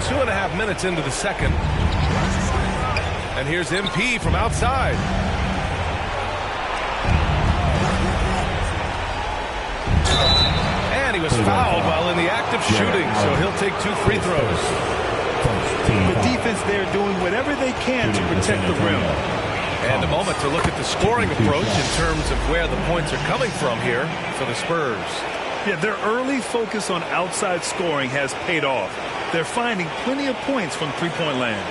2.5 minutes into the second. And here's MP from outside. And he was fouled while in the act of shooting, so he'll take 2 free throws. The defense there doing whatever they can to protect the rim. And a moment to look at the scoring approach in terms of where the points are coming from here for the Spurs. Yeah, their early focus on outside scoring has paid off. They're finding plenty of points from three-point land.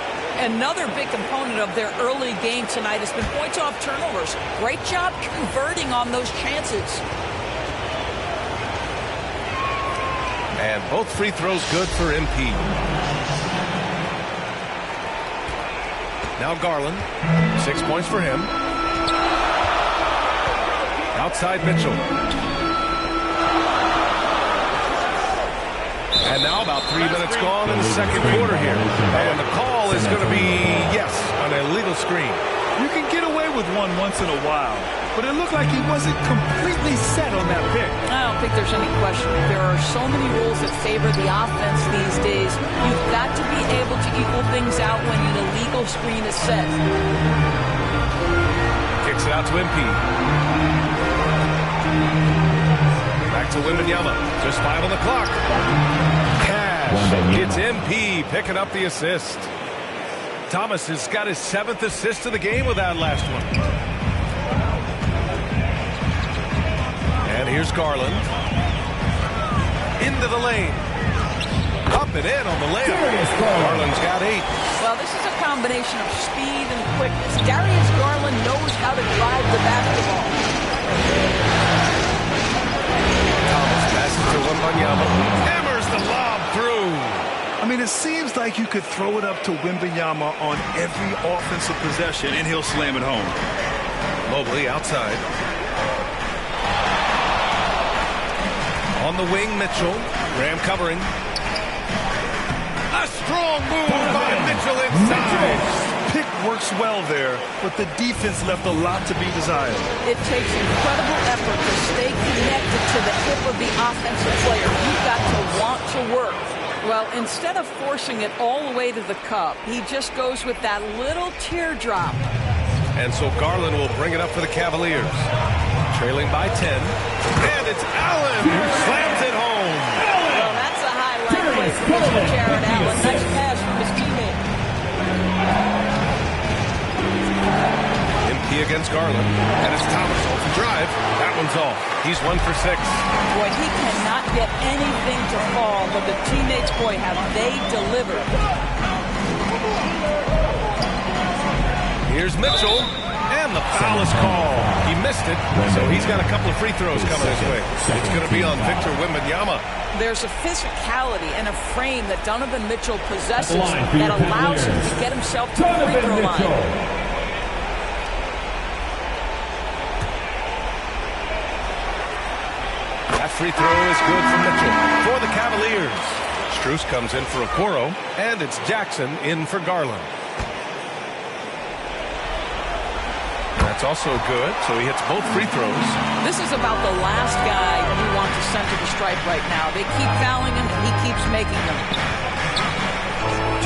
Another big component of their early game tonight has been points off turnovers. Great job converting on those chances. And both free throws good for MP. Now Garland, 6 points for him. Outside Mitchell. And now about 3 minutes gone in the second quarter here. And the call is going to be, yes, an illegal screen. You can get away with one once in a while, but it looked like he wasn't completely set on that pick. I don't think there's any question. There are so many rules that favor the offense these days. You've got to be able to equal things out when an illegal screen is set. Kicks it out to MP. Back to Wembanyama. Just 5 on the clock. Cash. It's MP picking up the assist. Thomas has got his 7th assist of the game with that last one. And here's Garland. Into the lane. Up and in on the layup. Garland's got 8. Well, this is a combination of speed and quickness. Darius Garland knows how to drive the basketball. Thomas passes to Wembanyama. Hammers the lob through. I mean, it seems like you could throw it up to Wembanyama on every offensive possession, and he'll slam it home. Mobley outside. On the wing, Mitchell. Graham covering. A strong move by Mitchell inside. Pick works well there, but the defense left a lot to be desired. It takes incredible effort to stay connected to the hip of the offensive player. You've got to want to work. Well, instead of forcing it all the way to the cup, he just goes with that little teardrop. And so Garland will bring it up for the Cavaliers. Trailing by 10. And it's Allen who slams it home. Well, that's a highlight play for Mr. Jared Allen. Nice pass from his teammate. MP against Garland. And it's Thomas off the drive. That one's off. He's 1 for 6. Boy, he cannot get anything to fall, but the teammates, boy, have they delivered. Here's Mitchell, and the foul is called. He missed it, so he's got a couple of free throws coming his way. It's going to be on Victor Wembanyama. There's a physicality and a frame that Donovan Mitchell possesses that allows him to get himself to the free throw line. That free throw is good for Mitchell. For the Cavaliers, Strus comes in for Okoro, and it's Jackson in for Garland. That's also good, so he hits both free throws. This is about the last guy you want to send to the stripe right now. They keep fouling him, and he keeps making them.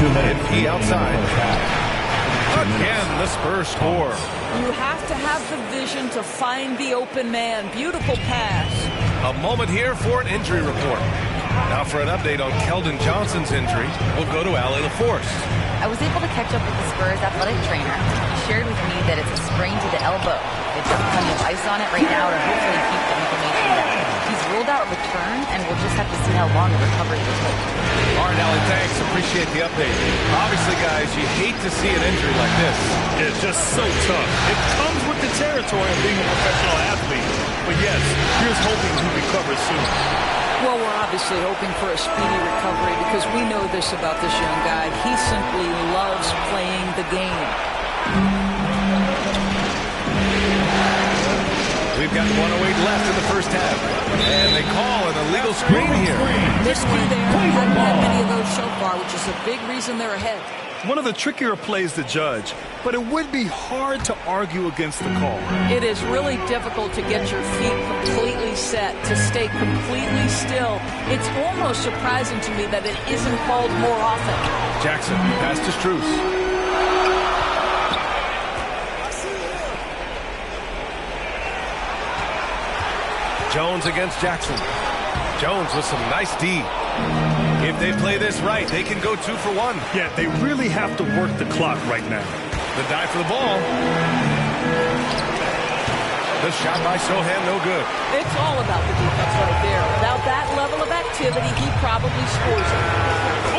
2 minutes. He outside. Again, the Spurs score. You have to have the vision to find the open man. Beautiful pass. A moment here for an injury report. Now for an update on Keldon Johnson's injury, we'll go to Allie LaForce. I was able to catch up with the Spurs athletic trainer. He shared with me that it's a sprain to the elbow. They've got plenty of ice on it right now to hopefully keep the inflammation down. He's ruled out return, and we'll just have to see how long the recovery will take. All right, Allie, thanks. Appreciate the update. Obviously, guys, you hate to see an injury like this. It's just so tough. It comes with the territory of being a professional athlete. But yes, here's hoping he recovers soon. Well, we're obviously hoping for a speedy recovery because we know this about this young guy. He simply loves playing the game. We've got 1:08 left in the first half. And they call an illegal screen here. Risky there. Haven't had many of those so far, which is a big reason they're ahead. One of the trickier plays to judge, but it would be hard to argue against the call. It is really difficult to get your feet completely set, to stay completely still. It's almost surprising to me that it isn't called more often. Jackson, pass to Strus. Jones against Jackson. Jones with some nice D. If they play this right, they can go 2 for 1. Yeah, they really have to work the clock right now. The dive for the ball. The shot by Sohan, no good. It's all about the defense right there. Without that level of activity, he probably scores it.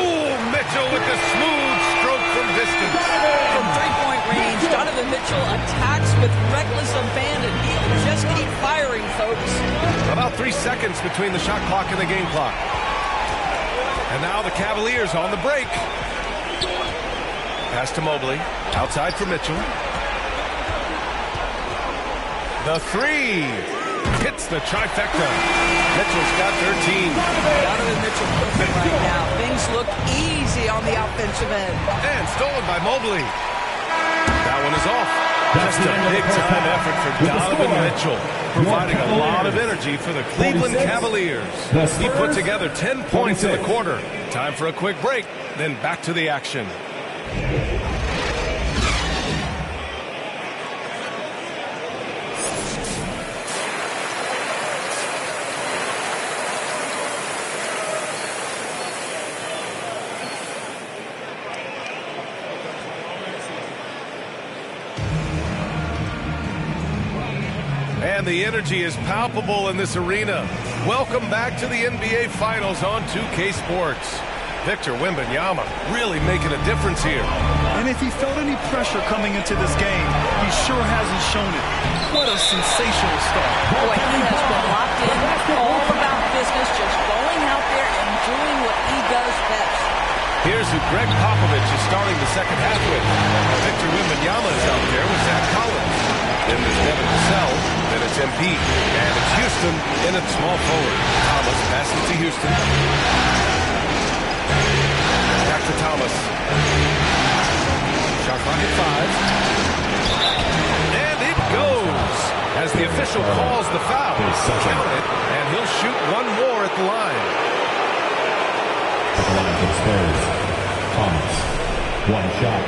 Oh, Mitchell with the smooth stroke from distance. From three-point range, Donovan Mitchell attacks with reckless abandon. He'll just keep firing, folks. About 3 seconds between the shot clock and the game clock. And now the Cavaliers on the break. Pass to Mobley. Outside for Mitchell. The three. Hits the trifecta. Mitchell's got 13. Donovan Mitchell cooking right now. Things look easy on the offensive end. And stolen by Mobley. That one is off. Just a big-time effort for Donovan Mitchell, providing a lot of energy for the Cleveland Cavaliers. He put together 10 points in the quarter. Time for a quick break, then back to the action. And the energy is palpable in this arena. Welcome back to the NBA Finals on 2K Sports. Victor Wembanyama really making a difference here. And if he felt any pressure coming into this game, he sure hasn't shown it. What a sensational start. Boy, he has been locked in, all about business, just going out there and doing what he does best. Here's who Greg Popovich is starting the second half with. Victor Wembanyama is out there with Zach Collins. Then there's Devin Vassell, then it's MP, and it's Houston in at small forward. Thomas passes to Houston. Back to Thomas. Shot clock at 5. And it goes as the official calls the foul. Count it, and he'll shoot one more at the line. At the line for the Spurs, Thomas, one shot.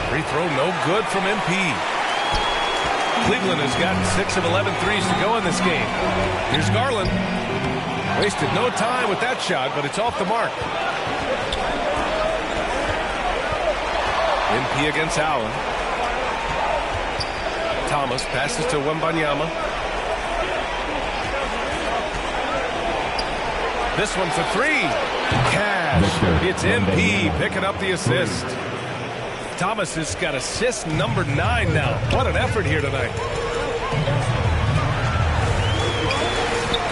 Free throw no good from MP. Cleveland has gotten 6 of 11 threes to go in this game. Here's Garland. Wasted no time with that shot, but it's off the mark. MP against Allen. Thomas passes to Wembanyama. This one for 3. Cash. It's MP picking up the assist. Thomas has got assist number 9 now. What an effort here tonight.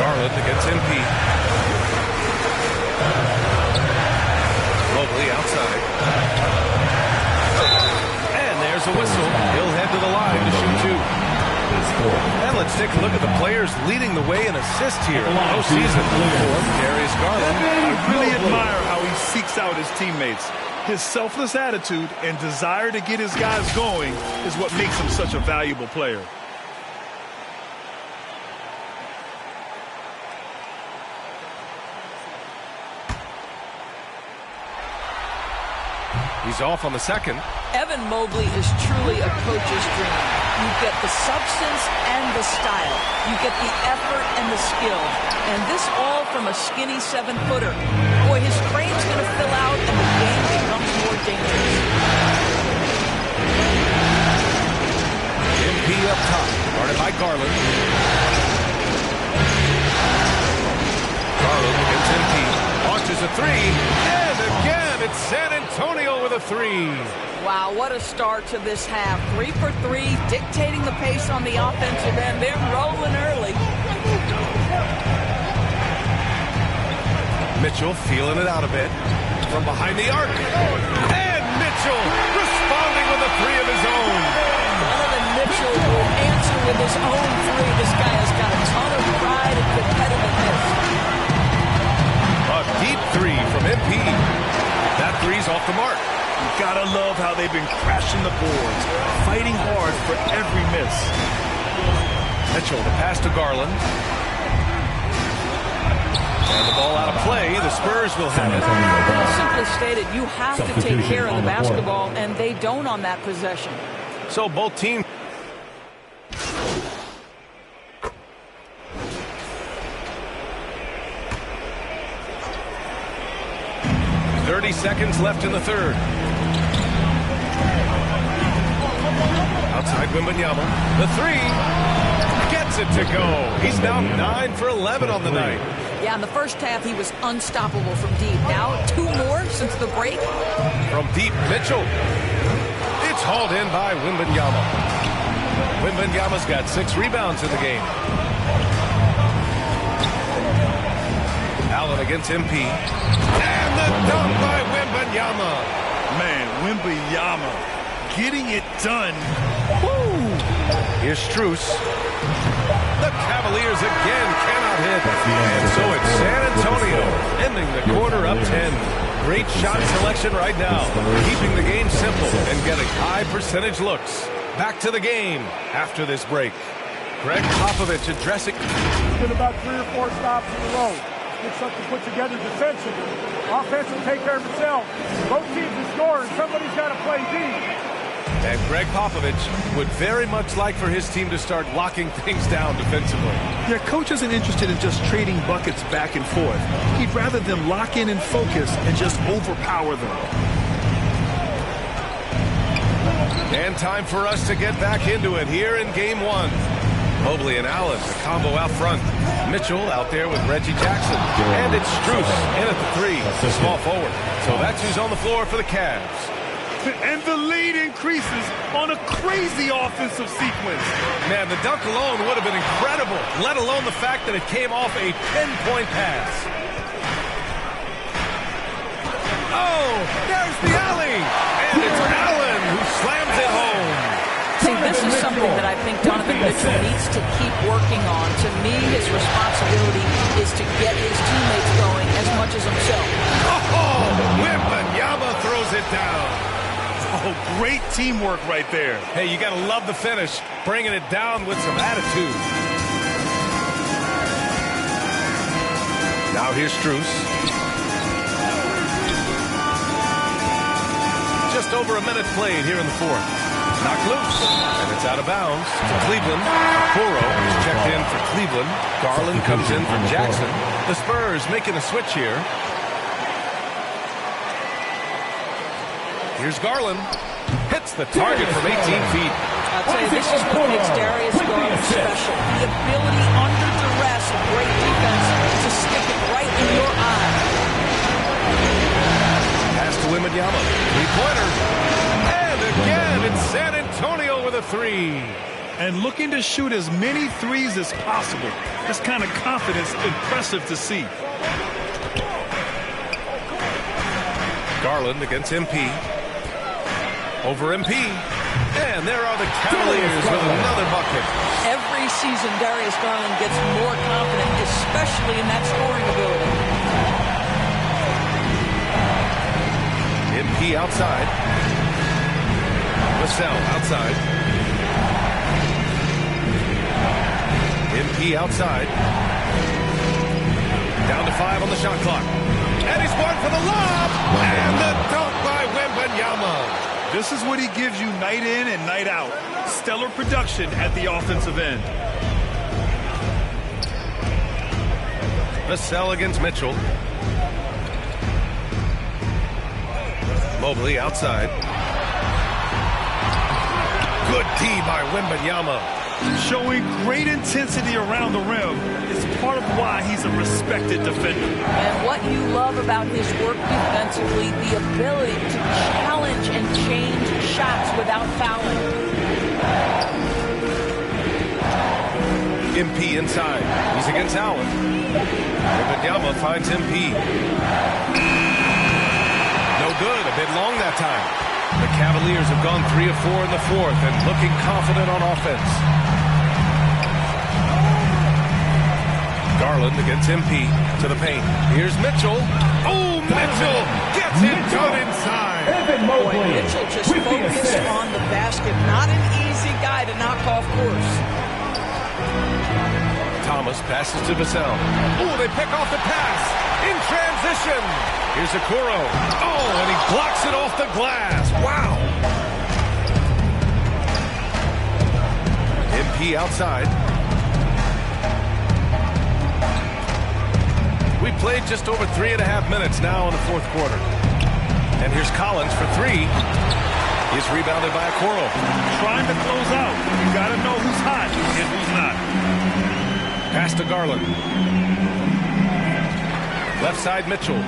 Garland against MP. Mobley outside. And there's a whistle. He'll head to the line to shoot 2. And let's take a look at the players leading the way in assists here. Postseason. Darius Garland. I really admire how he seeks out his teammates. His selfless attitude and desire to get his guys going is what makes him such a valuable player. He's off on the second. Evan Mobley is truly a coach's dream. You get the substance and the style. You get the effort and the skill. And this all from a skinny 7-footer. Boy, his frame's going to fill out and the game becomes more dangerous. MP up top, guarded by Garland. Garland against MP. Launches a 3. And again, it's San Antonio with a 3. Wow, what a start to this half. 3 for 3, dictating the pace on the offensive end. They're rolling early. Mitchell feeling it out a bit from behind the arc. And Mitchell responding with a 3 of his own. Donovan Mitchell will answer with his own three. This guy has got a ton of pride and competitiveness. A deep three from MP. That three's off the mark. You gotta love how they've been crashing the boards, fighting hard for every miss. Mitchell, the pass to Garland. And the ball out of play. The Spurs will have it. Well, simply stated, you have to take care of the basketball, and they don't on that possession. So both teams. 30 seconds left in the third. Outside Wembanyama. The three. Gets it to go. He's now 9 for 11 on the night. Yeah, in the first half, he was unstoppable from deep. Now, 2 more since the break. From deep, Mitchell. It's hauled in by Wembanyama. Wembanyama's got 6 rebounds in the game. Allen against MP. And the dunk by Wembanyama. Man, Wembanyama getting it done. Woo! Here's Strus. The Cavaliers again cannot hit. And so it's San Antonio ending the quarter up 10. Great shot selection right now. Keeping the game simple and getting high percentage looks. Back to the game after this break. Greg Popovich addressing. It's been about 3 or 4 stops in a row. Get something put together defensively. Offense will take care of itself. Both teams are scoring. Somebody's got to play deep. And Greg Popovich would very much like for his team to start locking things down defensively. Yeah, coach isn't interested in just trading buckets back and forth. He'd rather them lock in and focus and just overpower them. And time for us to get back into it here in game 1. Mobley and Allen, the combo out front. Mitchell out there with Reggie Jackson. And it's Strus in at the 3, the small forward. So that's who's on the floor for the Cavs. And the lead increases on a crazy offensive sequence. Man, the dunk alone would have been incredible, let alone the fact that it came off a pinpoint pass. Oh, there's the alley. And it's Allen who slams it home. See, this is something that I think Donovan Mitchell needs to keep working on. To me, his responsibility is to get his teammates going as much as himself. Oh, Wembanyama throws it down. Oh, great teamwork right there. Hey, you got to love the finish, bringing it down with some attitude. Now here's Strus. Just over a minute played here in the fourth. Knocked loose, and it's out of bounds to Cleveland. Okoro is checked in for Cleveland. Garland comes in for Jackson. The Spurs making a switch here. Here's Garland. Hits the target from 18 feet. I'll tell you, this is what makes Darius Garland special. The ability under duress of great defense to stick it right in your eye. Pass to Wembanyama. 3-pointer. And again, it's San Antonio with a 3. And looking to shoot as many threes as possible. This kind of confidence, impressive to see. Garland against MP. Over MP. And there are the Cavaliers with another bucket. Every season, Darius Garland gets more confident, especially in that scoring ability. MP outside. Vassell outside. MP outside. Down to 5 on the shot clock. And he's one for the lob. And the dunk by Wembanyama. This is what he gives you night in and night out. Stellar production at the offensive end. Vassell against Mitchell. Mobley outside. Good D by Wembanyama. Showing great intensity around the rim is part of why he's a respected defender. And what you love about his work defensively, the ability to challenge and change shots without fouling. MP inside. He's against Allen. Wembanyama finds MP. No good. A bit long that time. The Cavaliers have gone 3 of 4 in the fourth and looking confident on offense. Garland against MP to the paint. Here's Mitchell. Oh, Mitchell gets it done inside. Boy, Mitchell just focused on the basket. Not an easy guy to knock off course. Thomas passes to Vassell. Oh, they pick off the pass in transition. Here's Okoro. Oh, and he blocks it off the glass. Wow. MP outside. We played just over 3.5 minutes now in the fourth quarter. And here's Collins for three. He's rebounded by Okoro. Trying to close out. You got to know who's hot and who's not. Pass to Garland. Left side, Mitchell.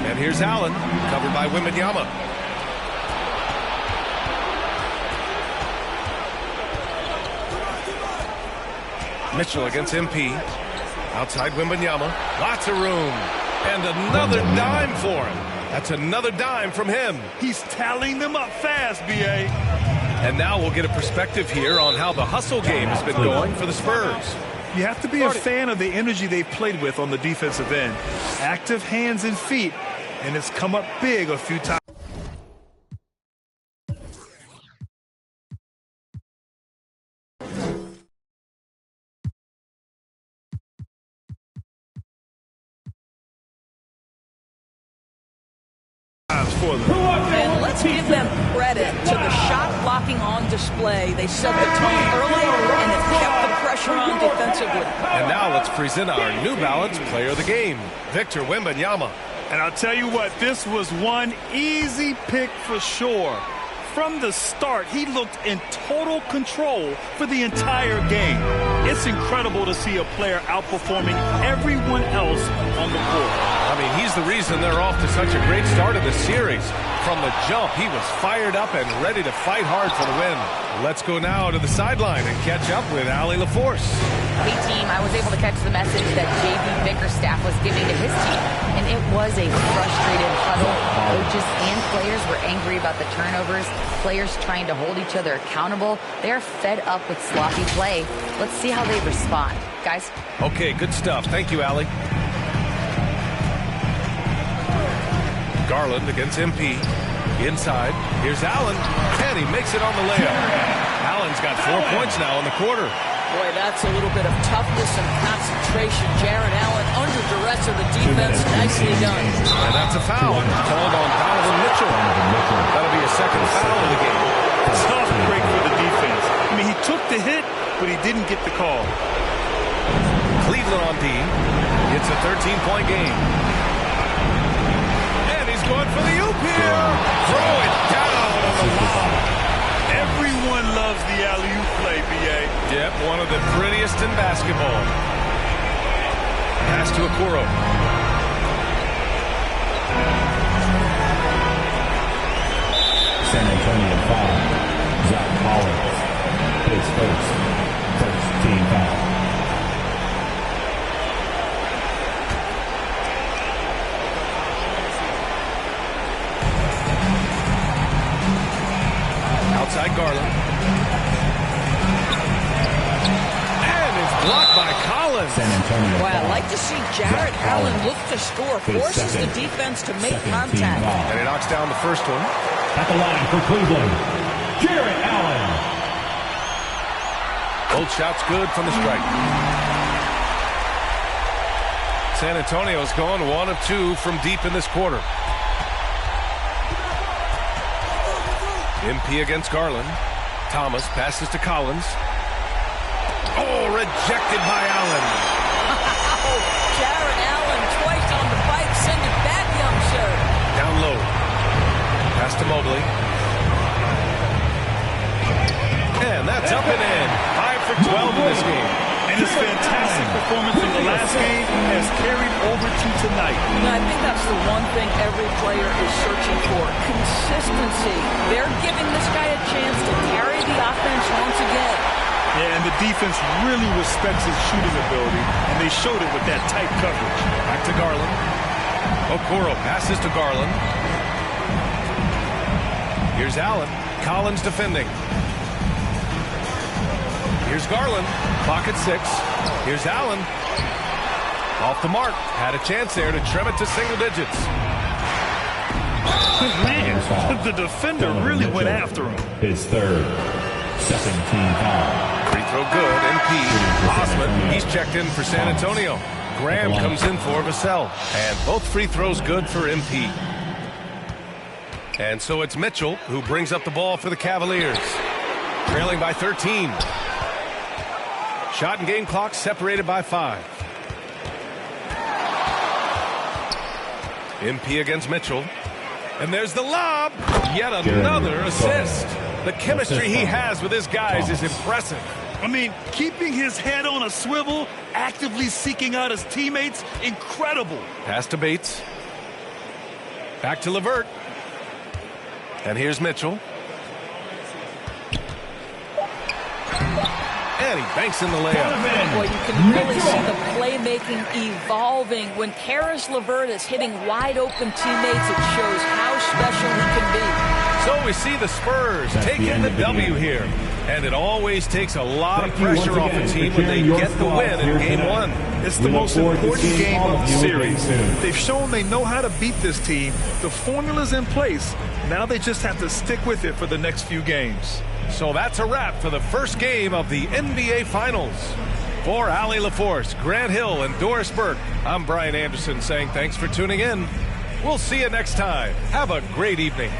And here's Allen, covered by Wembanyama. Mitchell against MP. Outside Wembanyama. Lots of room. And another dime for him. That's another dime from him. He's tallying them up fast, B.A. And now we'll get a perspective here on how the hustle game has been going for the Spurs. You have to be a fan of the energy they've played with on the defensive end. Active hands and feet, and it's come up big a few times. For them. And let's give them credit to the shot blocking on display. They set the tone early and have kept the pressure on defensively. And now let's present our New Balance Player of the Game, Victor Wembanyama. And I'll tell you what, this was one easy pick for sure. From the start, he looked in total control for the entire game. It's incredible to see a player outperforming everyone else on the court. I mean, he's the reason they're off to such a great start in the series. From the jump, he was fired up and ready to fight hard for the win. Let's go now to the sideline and catch up with Allie LaForce. Hey, team, I was able to catch the message that J.B. Bickerstaff was giving to his team, and it was a frustrated huddle. Coaches and players were angry about the turnovers, players trying to hold each other accountable. They're fed up with sloppy play. Let's see how they respond. Guys? Okay, good stuff. Thank you, Allie. Garland against MP. Inside. Here's Allen, and he makes it on the layup. Allen's got 4 points now in the quarter. Boy, that's a little bit of toughness and concentration. Jared Allen under duress of the defense. Nicely done. And that's a foul called on Donovan Mitchell. That'll be a second foul of the game. Tough break for the defense. I mean, he took the hit, but he didn't get the call. Cleveland on D. It's a 13-point game. And he's going for the oop here. Throw it down on the lob. Everyone loves the alley-oop play, B.A. Yep, one of the prettiest in basketball. Pass to Okoro. San Antonio foul. Zach Collins. His first team foul. Outside Garland. And it's blocked by Collins. San Antonio Boy, I'd foul. like to see Jared Allen look to score. Forces the defense to make contact. And he knocks down the first one. At the line for Cleveland, Jared Allen. Both shots good from the strike. San Antonio's going 1 of 2 from deep in this quarter. MP against Garland. Thomas passes to Collins. Oh, rejected by Allen. Jared Allen twice on the bike. Send it back, young sir. Down low. Pass to Mobley. And that's up and in. 5 for 12 in this game. And his fantastic performance in the last game has carried over to tonight. I think that's the one thing every player is searching for. Consistency. They're giving this guy a chance to carry the offense once again. Yeah, and the defense really respects his shooting ability, and they showed it with that tight coverage. Back to Garland. Okoro passes to Garland. Here's Allen. Collins defending. Here's Garland. Clock at 6. Here's Allen. Off the mark. Had a chance there to trim it to single digits. Man, the defender really went after him. His third. Second team foul. Free throw good. MP. Osman, he's checked in for San Antonio. Graham comes in for Vassell. And both free throws good for MP. And so it's Mitchell who brings up the ball for the Cavaliers. Trailing by 13. Shot and game clock separated by 5. MP against Mitchell. And there's the lob. Yet another assist. The chemistry he has with his guys is impressive. I mean, keeping his head on a swivel, actively seeking out his teammates, incredible. Pass to Bates. Back to LeVert. And here's Mitchell. And he banks in the layup. Boy, you can really see the playmaking evolving. When Karis LeVert is hitting wide open teammates, it shows how special he can be. So we see the Spurs taking the W here. And it always takes a lot of pressure off a team when they get the win in Game 1. It's the most important game of the series. They've shown they know how to beat this team. The formula's in place. Now they just have to stick with it for the next few games. So that's a wrap for the first game of the NBA Finals. For Allie LaForce, Grant Hill, and Doris Burke, I'm Brian Anderson saying thanks for tuning in. We'll see you next time. Have a great evening.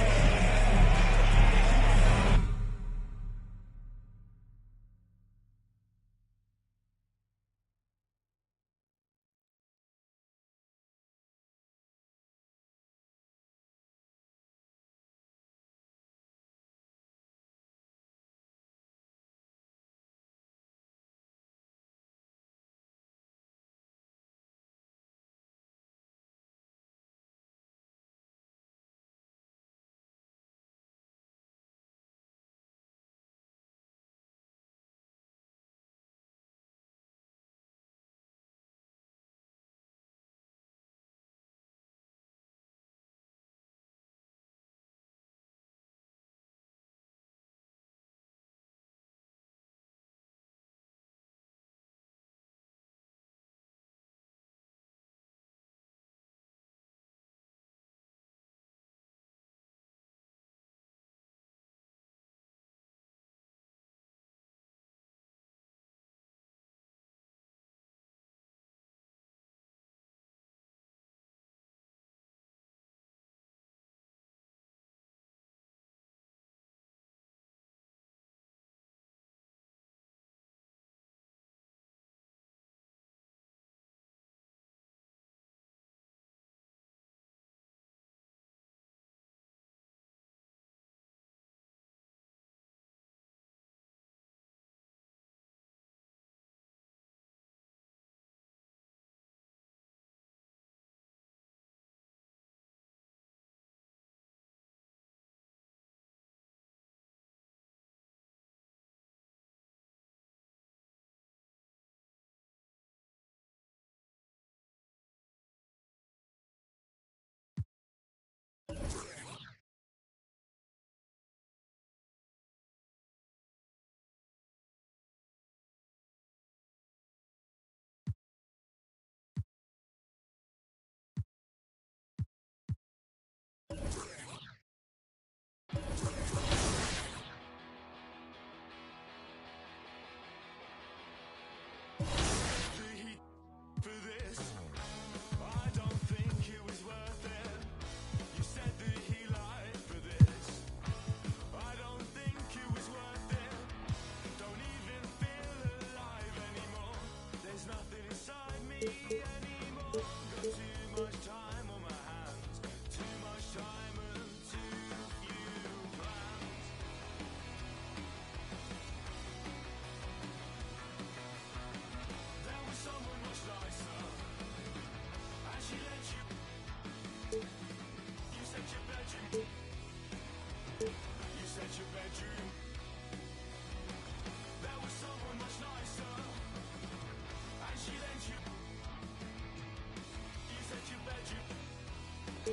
You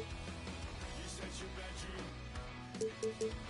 said your bedroom.